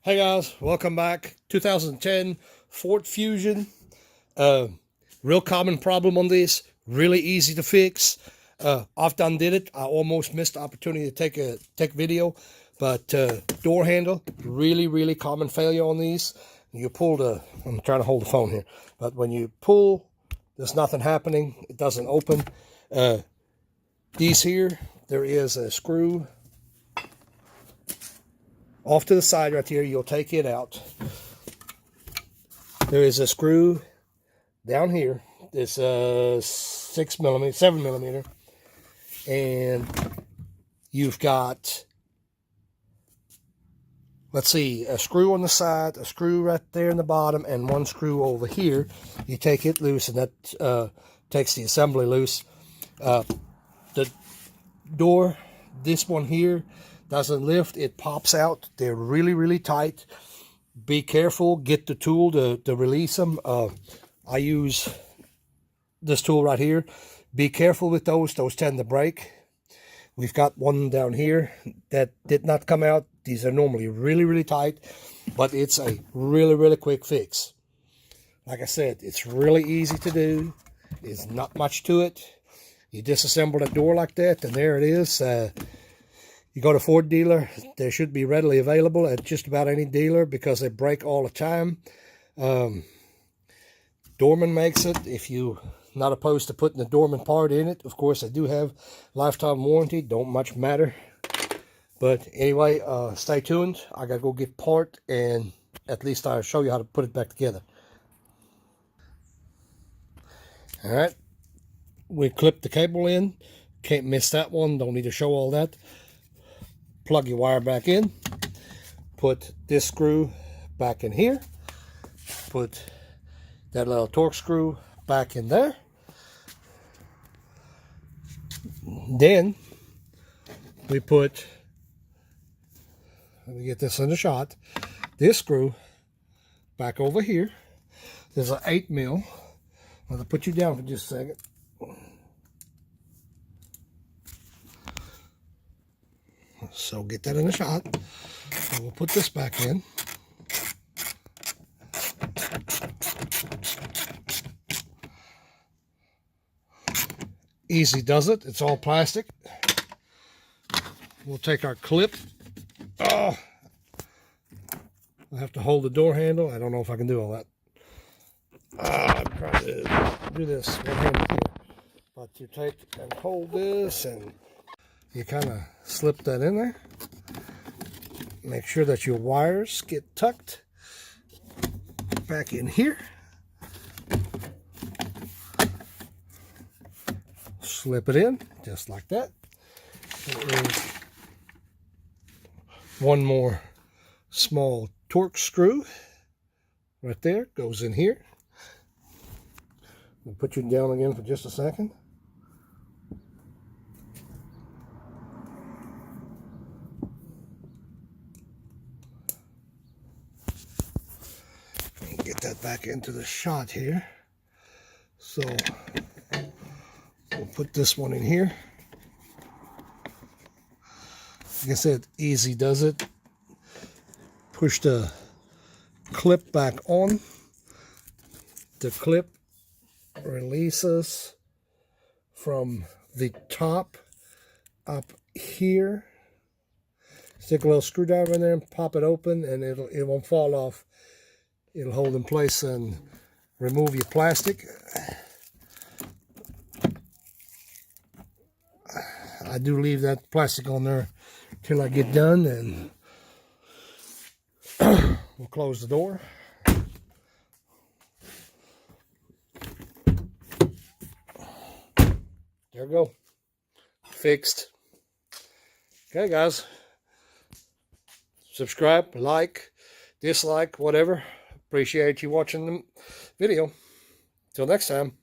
Hey guys, welcome back. 2010 Ford Fusion. Real common problem on this. Really easy to fix. I've done did it. I almost missed the opportunity to take a video, but door handle, really common failure on these. You pull the. I'm trying to hold the phone here, but when you pull, there's nothing happening. It doesn't open. These here, there is a screw off to the side right here. You'll take it out. There is a screw down here. It's a 7 millimeter, and you've got, let's see, a screw on the side, a screw right there in the bottom, and one screw over here. You take it loose, and that takes the assembly loose. The door, this one here, doesn't lift. It pops out. They're really tight. Be careful. Get the tool to release them. I use this tool right here. Be careful with those. Those tend to break. We've got one down here that did not come out. These are normally really tight, but it's a really quick fix. Like I said, it's really easy to do. It's not much to it. You disassemble that door like that, and there it is. You go to Ford dealer, they should be readily available at just about any dealer because they break all the time. Dorman makes it. If you're not opposed to putting the Dorman part in it, of course, they do have lifetime warranty. Don't much matter. But anyway, stay tuned. I got to go get part, and at least I'll show you how to put it back together. All right. We clip the cable in. Can't miss that one. Don't need to show all that. Plug your wire back in. Put this screw back in here. Put that little torque screw back in there. Then we put, let me get this in the shot, this screw back over here. There's an 8 mil. I'm going to put you down for just a second. So get that in the shot. And we'll put this back in. Easy does it. It's all plastic. We'll take our clip. Oh, I have to hold the door handle. I don't know if I can do all that. I'm trying to do this one-handed here. But you take and hold this, and you kind of slip that in there. Make sure that your wires get tucked back in here. Slip it in just like that. There is one more small torque screw right there. Goes in here. I'll put you down again for just a second. Get that back into the shot here. So we'll put this one in here. Like I said, easy does it. Push the clip back on. The clip releases from the top up here. Stick a little screwdriver in there and pop it open, and it won't fall off. It'll hold in place and remove your plastic. I do leave that plastic on there till I get done, and we'll close the door. There we go. Fixed. Okay, guys. Subscribe, like, dislike, whatever. Appreciate you watching the video. Till next time.